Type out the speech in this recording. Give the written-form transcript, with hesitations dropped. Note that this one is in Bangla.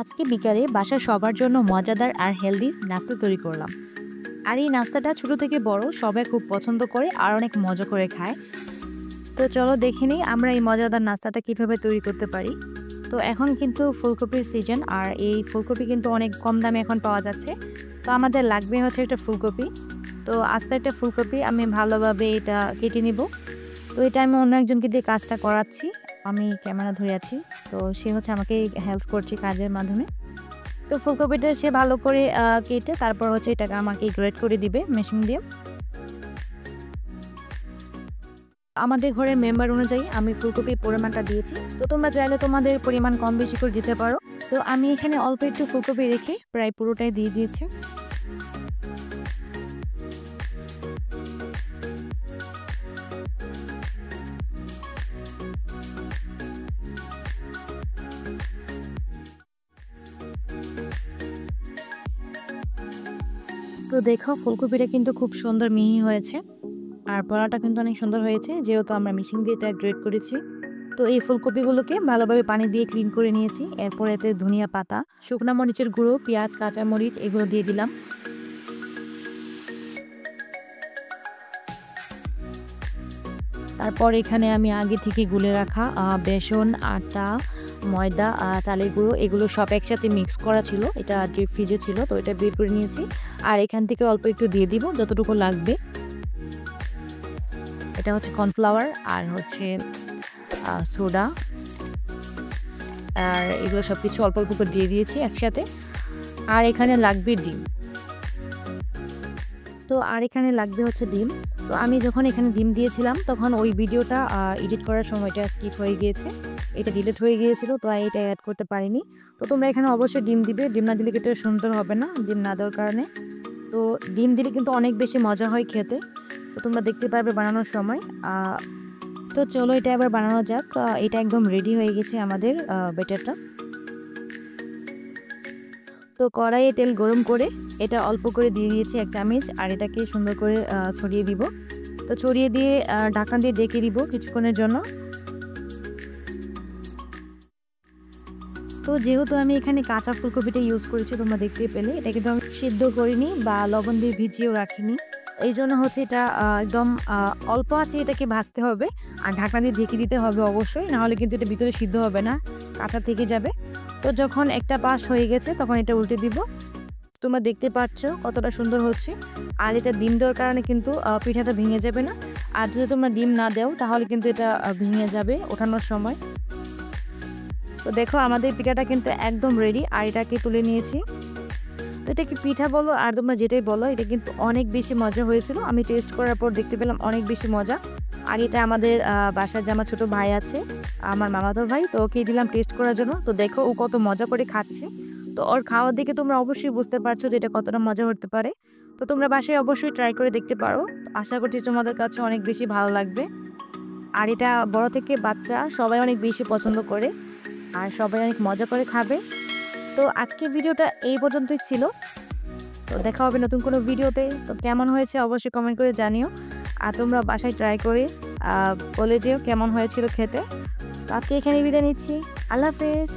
আজকে বিকালে বাসার সবার জন্য মজাদার আর হেলদি নাস্তা তৈরি করলাম। আর এই নাস্তাটা ছোট থেকে বড় সবাই খুব পছন্দ করে আর অনেক মজা করে খায়। তো চলো দেখে নিই আমরা এই মজাদার নাস্তাটা কিভাবে তৈরি করতে পারি। তো এখন কিন্তু ফুলকপির সিজন, আর এই ফুলকপি কিন্তু অনেক কম দামে এখন পাওয়া যাচ্ছে। তো আমাদের লাগবে হচ্ছে একটা ফুলকপি। তো আস্তে একটা ফুলকপি আমি ভালোভাবে এটা কেটে নিব। তো এটা আমি অন্য একজনকে দিয়ে কাজটা করাচ্ছি, আমি ক্যামেরা ধরে আছি। তো সে হচ্ছে আমাকে হেল্প করছে কাজের মাধ্যমে। তো ফুলকপিটা সে ভালো করে কেটে তারপর হচ্ছে এটাকে আমাকে গ্রেট করে দিবে মেশিন দিয়ে। আমাদের ঘরের মেম্বার অনুযায়ী আমি ফুলকপির পরিমাণটা দিয়েছি। তো তোমরা চাইলে তোমাদের পরিমাণ কম বেশি করে দিতে পারো। তো আমি এখানে অল্প একটু ফুলকপি রেখে প্রায় পুরোটাই দিয়ে দিয়েছি। তো দেখো ফুলকপিটা কিন্তু খুব সুন্দর মিহি হয়েছে, আর পরাটা কিন্তু অনেক সুন্দর হয়েছে যেহেতু আমরা মেশিন দিয়ে এটা গ্রেট করেছি। তো এই ফুলকপিগুলোকে ভালোভাবে পানি দিয়ে ক্লিন করে নিয়েছি। এরপর এতে ধনিয়া পাতা, শুকনা মরিচের গুঁড়ো, পেঁয়াজ, কাঁচা মরিচ এগুলো দিয়ে দিলাম। তারপর এখানে আমি আগে থেকে গুলে রাখা বেসন, আটা, ময়দা, চালের গুঁড়ো এগুলো সব একসাথে মিক্স করা ছিল। এটা ডিপ ফ্রিজে ছিল, তো এটা বের করে নিয়েছি। আর এখান থেকে অল্প একটু দিয়ে দিব যতটুকু লাগবে। এটা হচ্ছে কর্নফ্লাওয়ার আর হচ্ছে সোডা, আর এগুলো সব কিছু অল্প অল্প করে দিয়ে দিয়েছি একসাথে। আর এখানে লাগবে ডিম। তো আর এখানে লাগবে হচ্ছে ডিম। তো আমি যখন এখানে ডিম দিয়েছিলাম তখন ওই ভিডিওটা এডিট করার সময়টা স্কিপ হয়ে গিয়েছে, এটা ডিলিট হয়ে গিয়েছিল, তো এটা অ্যাড করতে পারিনি। তো তোমরা এখানে অবশ্যই ডিম দিবে, ডিম না দিলে কিন্তু সুন্দর হবে না ডিম না দেওয়ার কারণে। তো ডিম দিলে কিন্তু অনেক বেশি মজা হয় খেতে। তো তোমরা দেখতে পারবে বানানোর সময়। তো চলো এটা এবার বানানো যাক। এটা একদম রেডি হয়ে গেছে আমাদের ব্যাটারটা। তো কড়াইয়ে তেল গরম করে এটা অল্প করে দিয়ে দিয়েছি 1 চামচ, আর এটাকে সুন্দর করে ছড়িয়ে দিব। তো ছড়িয়ে দিয়ে ঢাকনা দিয়ে ঢেকে দিব কিছুক্ষণের জন্য। তো যেহেতু আমি এখানে কাঁচা ফুলকপিটা ইউজ করেছি তোমরা দেখতে পেলে, এটা কিন্তু আমি সিদ্ধ করিনি বা লবণ দিয়ে ভিজিয়েও রাখিনি। এই জন্য হচ্ছে এটা একদম অল্প আছে এটাকে ভাজতে হবে, আর ঢাকনা দিয়ে ঢেকে দিতে হবে অবশ্যই, নাহলে কিন্তু এটা ভিতরে সিদ্ধ হবে না, কাঁচা থেকে যাবে। তো যখন একটা পাশ হয়ে গেছে তখন এটা উল্টে দিব। তোমরা দেখতে পাচ্ছ কতটা সুন্দর হচ্ছে। আর এটা ডিম দেওয়ার কারণে কিন্তু পিঠাটা ভেঙে যাবে না। আর যদি তোমরা ডিম না দাও তাহলে কিন্তু এটা ভেঙে যাবে ওঠানোর সময়। তো দেখো আমাদের পিঠাটা কিন্তু একদম রেডি, আর এটাকে তুলে নিয়েছি। তো এটা কি পিঠা বলো আর তোমরা যেটাই বলো, এটা কিন্তু অনেক বেশি মজা হয়েছিল। আমি টেস্ট করার পর দেখতে পেলাম অনেক বেশি মজা। আর এটা আমাদের বাসার যে আমার ছোটো ভাই আছে, আমার মামাতো ভাই, তো ওকে দিলাম টেস্ট করার জন্য। তো দেখো ও কত মজা করে খাচ্ছে। তো ওর খাওয়ার দিকে তোমরা অবশ্যই বুঝতে পারছো যে এটা কতটা মজা হতে পারে। তো তোমরা বাসায় অবশ্যই ট্রাই করে দেখতে পারো। আশা করছি তোমাদের কাছে অনেক বেশি ভালো লাগবে। আর এটা বড় থেকে বাচ্চা সবাই অনেক বেশি পছন্দ করে, আর সবাই অনেক মজা করে খাবে। তো আজকের ভিডিওটা এই পর্যন্তই ছিল। তো দেখা হবে নতুন কোনো ভিডিওতে। তো কেমন হয়েছে অবশ্যই কমেন্ট করে জানিও, আর তোমরা বাসায় ট্রাই করে বলে যেও কেমন হয়েছিল খেতে। তো আজকে এখানে বিদায় নিচ্ছি। আল্লাহ হাফেজ।